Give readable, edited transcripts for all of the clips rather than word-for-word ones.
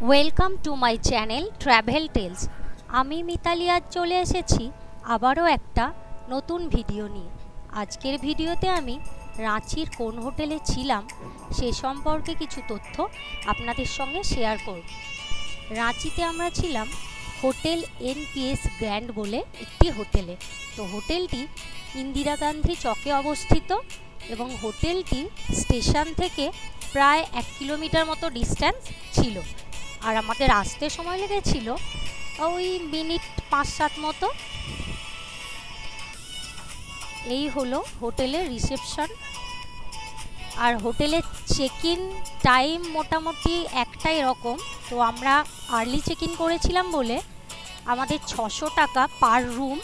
Welcome to my channel travel tales. আমি মিতালি আজ চলে এসেছি আবারও একটা নতুন ভিডিও নিয়ে। আজকের ভিডিওতে আমি রাঁচির কোন হোটেলে ছিলাম সে সম্পর্কে কিছু তথ্য আপনাদের সঙ্গে শেয়ার করব। রাঁচিতে আমরা ছিলাম হোটেল এনপিএস গ্র্যান্ড বলে একটি হোটেলে। তো হোটেলটি ইন্দিরা গান্ধী চকে অবস্থিত এবং হোটেলটি স্টেশন থেকে প্রায় 1 কিলোমিটার মতো ডিস্ট্যান্স ছিল। আর আমাদের আসতে সময় লেগেছিল ওই মিনিট 5-7 মতো। এই হলো হোটেলের রিসেপশন। আর হোটেলের চেক ইন টাইম মোটামুটি একটাই রকম। তো আমরা আর্লি চেক ইন করেছিলাম বলে আমাদের 600 টাকা পার রুম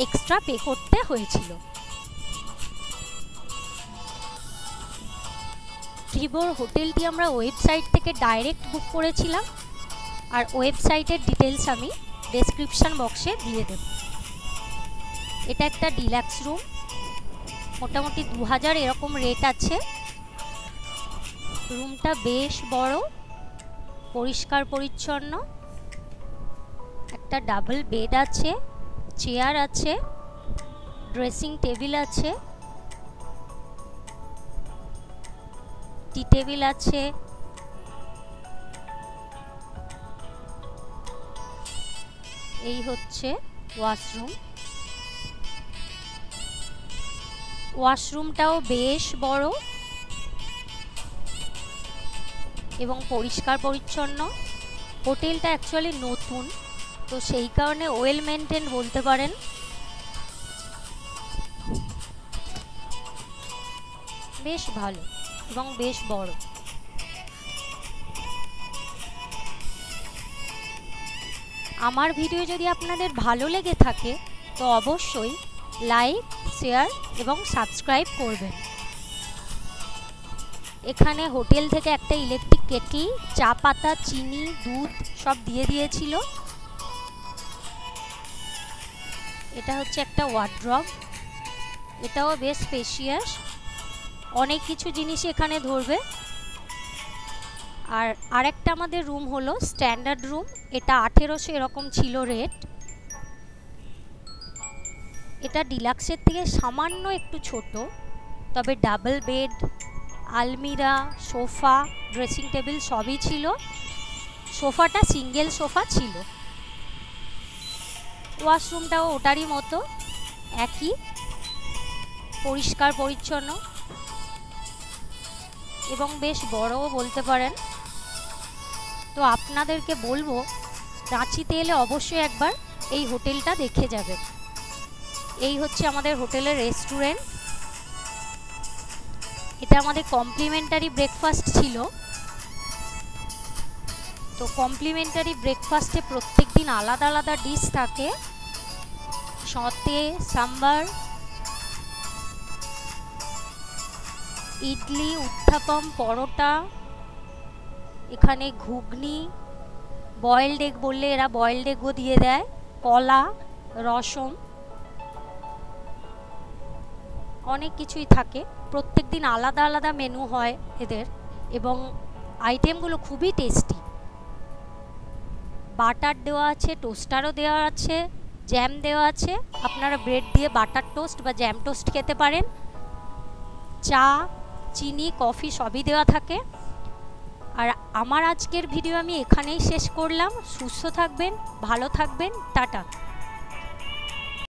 এক্সট্রা পে করতে হয়েছিল। ট্রিবোর হোটেলটি আমরা ওয়েবসাইট থেকে ডাইরেক্ট বুক করেছিলাম, আর ওয়েবসাইটের ডিটেলস আমি ডেসক্রিপশন বক্সে দিয়ে দেব। এটা একটা ডিলাক্স রুম, মোটামুটি 2000 এরকম রেট আছে। রুমটা বেশ বড়, পরিষ্কার পরিচ্ছন্ন। একটা ডাবল বেড আছে, চেয়ার আছে, ড্রেসিং টেবিল আছে, টি টেবিল আছে। এই হচ্ছে ওয়াশরুম। ওয়াশরুমটাও বেশ বড় এবং পরিষ্কার পরিচ্ছন্ন। হোটেলটা অ্যাকচুয়ালি নতুন, তো সেই কারণে ওয়েল মেনটেন বলতে পারেন। বেশ ভালো এবং বেশ বড়। আমার ভিডিও যদি আপনাদের ভালো লেগে থাকে তো অবশ্যই লাইক, শেয়ার এবং সাবস্ক্রাইব করবেন। এখানে হোটেল থেকে একটা ইলেকট্রিক কেটলি, চা পাতা, চিনি, দুধ সব দিয়ে দিয়েছিল। এটা হচ্ছে একটা ওয়ার্ড্রব, এটাও বেশ স্পেশিয়াস, অনেক কিছু জিনিস এখানে ধরবে। আর আরেকটা আমাদের রুম হলো স্ট্যান্ডার্ড রুম, এটা 1800 এরকম ছিল রেট। এটা ডিলাক্সের থেকে সামান্য একটু ছোট, তবে ডাবল বেড, আলমিরা, সোফা, ড্রেসিং টেবিল সবই ছিল। সোফাটা সিঙ্গেল সোফা ছিল। ওয়াশরুমটাও ওটারই মতো, একই পরিষ্কার পরিচ্ছন্ন এবং বেশ বড়ও বলতে পারেন। তো আপনাদেরকে বলবো রাঁচিতে এলে অবশ্যই একবার এই হোটেলটা দেখে যাবেন। এই হচ্ছে আমাদের হোটেলের রেস্টুরেন্ট। এটা আমাদের কমপ্লিমেন্টারি ব্রেকফাস্ট ছিল। তো কমপ্লিমেন্টারি ব্রেকফাস্টে প্রত্যেক দিন আলাদা আলাদা ডিশ থাকে। সতে, সাম্বার, ইডলি, উত্থাপম, পরোটা, এখানে ঘুগনি, বয়েলড এগ বললে এরা বয়েলড এগও দিয়ে দেয়, কলা, রসম, অনেক কিছুই থাকে। প্রত্যেক দিন আলাদা আলাদা মেনু হয় এদের এবং আইটেমগুলো খুবই টেস্টি। বাটার দেওয়া আছে, টোস্টারও দেওয়া আছে, জ্যাম দেওয়া আছে। আপনারা ব্রেড দিয়ে বাটার টোস্ট বা জ্যাম টোস্ট খেতে পারেন। চা, চিনি, কফি সবই দেওয়া থাকে। আর আমার আজকের ভিডিও আমি এখানেই শেষ করলাম। সুস্থ থাকবেন, ভালো থাকবেন, টাটা।